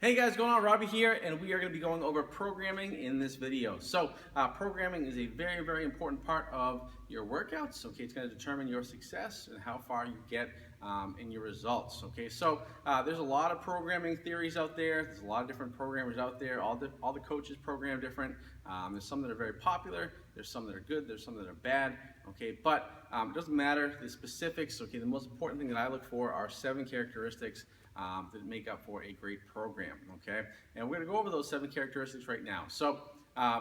Hey guys, what's going on? Robby here, and we are going to be going over programming in this video. So, programming is a very important part of your workouts. Okay, it's going to determine your success and how far you get in your results. Okay, so there's a lot of programming theories out there. There's a lot of different programmers out there. All the coaches program different. There's some that are very popular. There's some that are good. There's some that are bad. Okay, but it doesn't matter the specifics. Okay, the most important thing that I look for are 7 characteristics that make up for a great program, okay? And we're gonna go over those 7 characteristics right now. So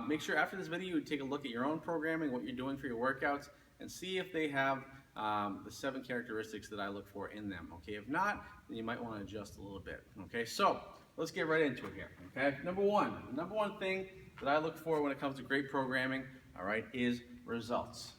make sure after this video you take a look at your own programming, what you're doing for your workouts, and see if they have the 7 characteristics that I look for in them, okay? If not, then you might wanna adjust a little bit, okay? So let's get right into it here, okay? The number one thing that I look for when it comes to great programming, all right, is results.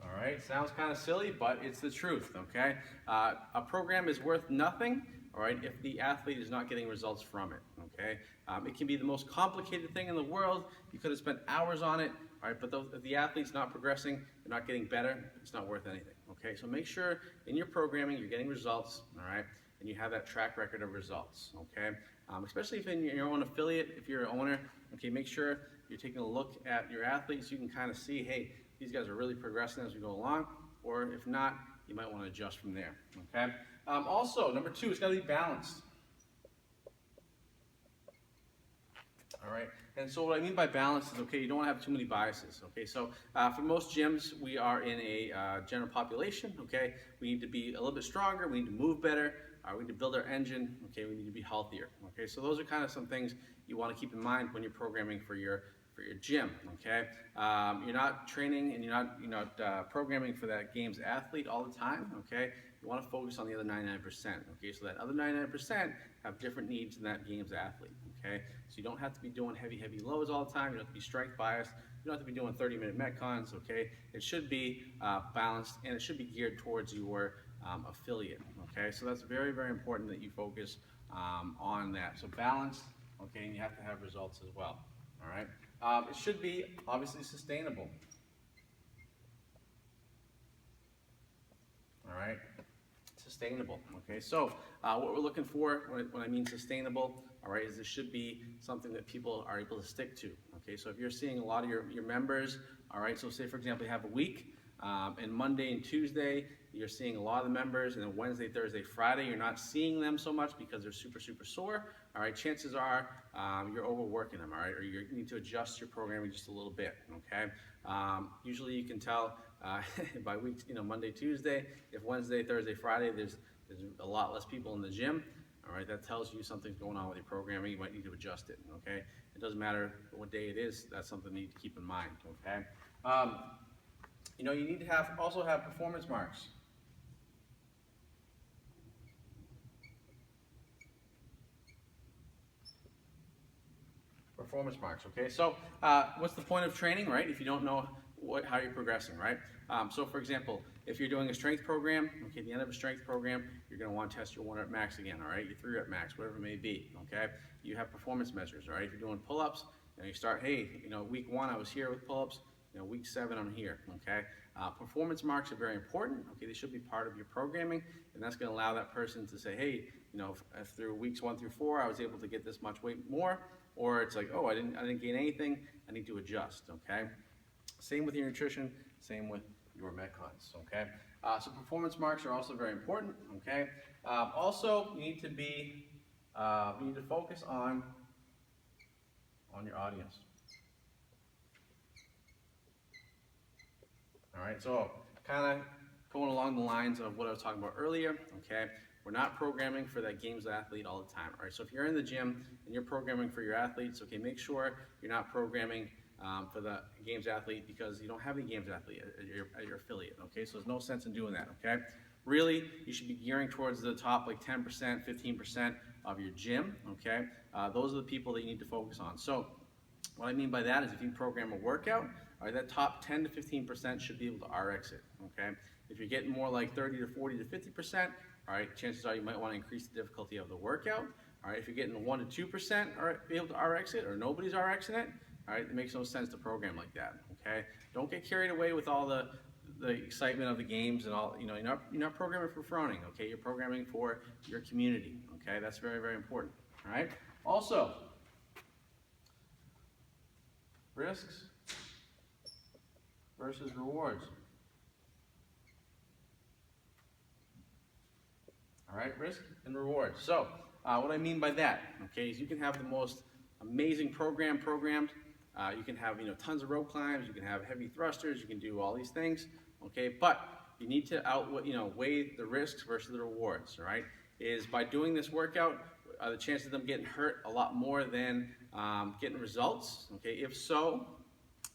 All right, sounds kind of silly, but it's the truth, okay? A program is worth nothing, all right, if the athlete is not getting results from it, okay? It can be the most complicated thing in the world. You could have spent hours on it, all right, but if the athlete's not progressing, they're not getting better, it's not worth anything, okay? So make sure in your programming you're getting results, all right, and you have that track record of results, okay? Especially if in your own affiliate, if you're an owner, okay, make sure you're taking a look at your athletes. You can kind of see, hey, these guys are really progressing as we go along, or if not, you might want to adjust from there, okay? Also, number 2, it's got to be balanced. All right, and so what I mean by balance is, okay, you don't want to have too many biases, okay? So for most gyms, we are in a general population, okay? We need to be a little bit stronger, we need to move better, we need to build our engine, okay? We need to be healthier, okay? So those are kind of some things you want to keep in mind when you're programming for your gym, okay? You're not training and you're not programming for that game's athlete all the time, okay? You want to focus on the other 99%, okay? So that other 99% have different needs than that game's athlete, okay? So you don't have to be doing heavy loads all the time. You don't have to be strength biased. You don't have to be doing 30-minute metcons, okay? It should be balanced, and it should be geared towards your affiliate, okay? So that's very important that you focus on that. So balanced, okay, and you have to have results as well, all right? It should be obviously sustainable. All right, sustainable. Okay, so what we're looking for when I mean sustainable, all right, is this should be something that people are able to stick to. Okay, so if you're seeing a lot of your members, all right, so say for example you have a week, and Monday and Tuesday you're seeing a lot of the members, and then Wednesday, Thursday, Friday you're not seeing them so much because they're super sore. All right, chances are you're overworking them, all right, or you need to adjust your programming just a little bit, okay? Usually you can tell by weeks, Monday, Tuesday, if Wednesday, Thursday, Friday, there's a lot less people in the gym, all right, that tells you something's going on with your programming. You might need to adjust it, okay? It doesn't matter what day it is, that's something you need to keep in mind, okay? You need to also have performance marks. Performance marks, okay? So what's the point of training, right, if you don't know how you're progressing, right? So for example, if you're doing a strength program, okay, at the end of a strength program, you're gonna want to test your 1 rep max again, all right? Your 3 rep max, whatever it may be, okay? You have performance measures, all right? If you're doing pull-ups, you start, hey, week 1 I was here with pull-ups, week 7 I'm here, okay? Performance marks are very important, okay? They should be part of your programming, and that's gonna allow that person to say, hey, if through weeks 1 through 4 I was able to get this much weight more, or it's like, oh, I didn't gain anything, I need to adjust, okay? Same with your nutrition, same with your metcons, okay? So performance marks are also very important, okay? Also, you need to focus on your audience. All right, so kind of going along the lines of what I was talking about earlier, okay? We're not programming for that game's athlete all the time, all right? So if you're in the gym and you're programming for your athletes, okay, make sure you're not programming for the game's athlete because you don't have any game's athlete at your affiliate, okay? So there's no sense in doing that, okay? Really, you should be gearing towards the top like 10%, 15% of your gym, okay? Those are the people that you need to focus on. So what I mean by that is if you program a workout, all right, that top 10 to 15% should be able to RX it, okay? If you're getting more like 30 to 40 to 50%, all right, chances are you might want to increase the difficulty of the workout. All right, if you're getting 1 to 2%, all right, be able to RX it, or nobody's RXing it, all right, it makes no sense to program like that, okay? Don't get carried away with all the the excitement of the games and all. You know, you're not programming for fronting, okay? You're programming for your community, okay? That's very, very important, all right? Also, risks versus rewards. All right, risk and reward. So what I mean by that, okay, is you can have the most amazing programmed. You can have, you know, tons of rope climbs. You can have heavy thrusters. You can do all these things, okay. But you need to weigh the risks versus the rewards. All right, is by doing this workout, the chances of them getting hurt a lot more than getting results. Okay, if so,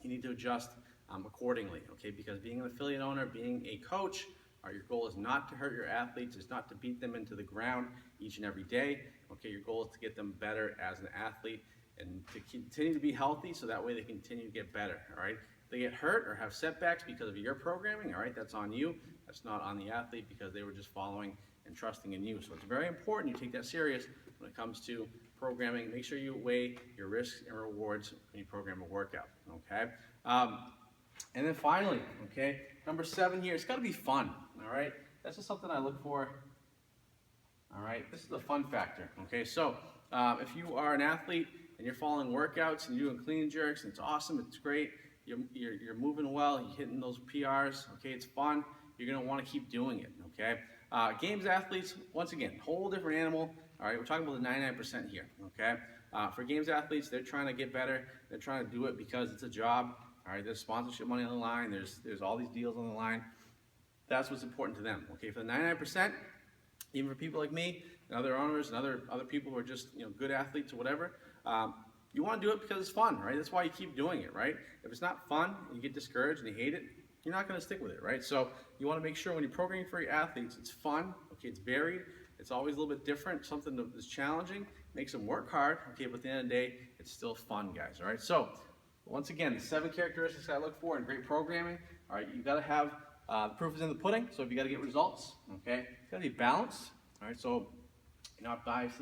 you need to adjust accordingly. Okay, because being an affiliate owner, being a coach. Your goal is not to hurt your athletes, it's not to beat them into the ground each and every day. Okay, your goal is to get them better as an athlete and to continue to be healthy so that way they continue to get better, all right? If they get hurt or have setbacks because of your programming, all right, that's on you. That's not on the athlete because they were just following and trusting in you. So it's very important you take that serious when it comes to programming. Make sure you weigh your risks and rewards when you program a workout, okay? And then finally, okay, number 7 here, it's got to be fun, all right? That's just something I look for, all right? This is the fun factor, okay? So if you are an athlete and you're following workouts and you're doing clean and jerks, and it's awesome, it's great, you're moving well, you're hitting those PRs, okay, it's fun, you're going to want to keep doing it, okay? Games athletes, once again, whole different animal, all right? We're talking about the 99% here, okay? For games athletes, they're trying to get better. They're trying to do it because it's a job. All right, there's sponsorship money on the line. There's all these deals on the line. That's what's important to them. Okay, for the 99%, even for people like me and other owners and other people who are just good athletes or whatever, you want to do it because it's fun, right? That's why you keep doing it, right? If it's not fun and you get discouraged and you hate it, you're not going to stick with it, right? So you want to make sure when you're programming for your athletes, it's fun. Okay, it's varied. It's always a little bit different. Something that's challenging makes them work hard. Okay, but at the end of the day, it's still fun, guys. All right, so. Once again, the 7 characteristics I look for in great programming. All right, you got to have the proof is in the pudding. So if you got to get results, okay, it's got to be balanced. All right, so you're not biased,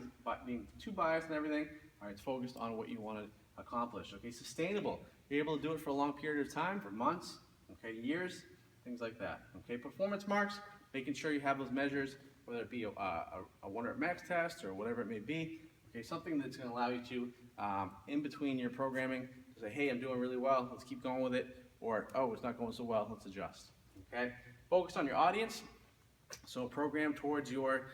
being too biased and everything. All right, it's focused on what you want to accomplish. Okay, sustainable. You're able to do it for a long period of time, for months, okay, years, things like that. Okay, performance marks, making sure you have those measures, whether it be a 1-rep max test or whatever it may be. Okay, something that's going to allow you to, in between your programming, say, hey, I'm doing really well, let's keep going with it, or, oh, it's not going so well, let's adjust, okay? Focus on your audience, so program towards your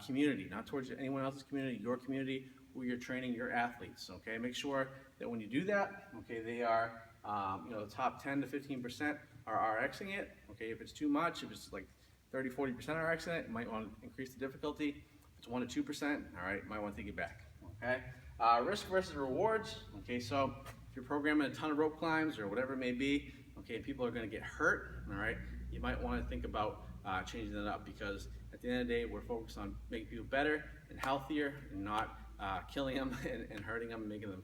community, not towards anyone else's community, your community, who you're training your athletes, okay? Make sure that when you do that, okay, they are, the top 10 to 15% are RXing it, okay? If it's too much, if it's like 30, 40% RXing it, you might want to increase the difficulty. If it's 1 to 2%, all right, you might want to take it back, okay? Risk versus rewards, okay, so if you're programming a ton of rope climbs or whatever it may be, okay, and people are going to get hurt, all right, you might want to think about changing that up because at the end of the day, we're focused on making people better and healthier and not killing them and hurting them and making them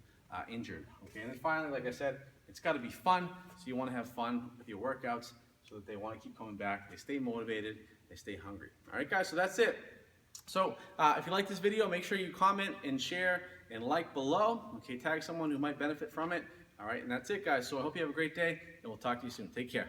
injured, okay? And then finally, like I said, it's got to be fun, so you want to have fun with your workouts so that they want to keep coming back, they stay motivated, they stay hungry. All right, guys, so that's it. So if you like this video, make sure you comment and share and like below. Okay, tag someone who might benefit from it. All right, and that's it, guys. So I hope you have a great day, and we'll talk to you soon. Take care.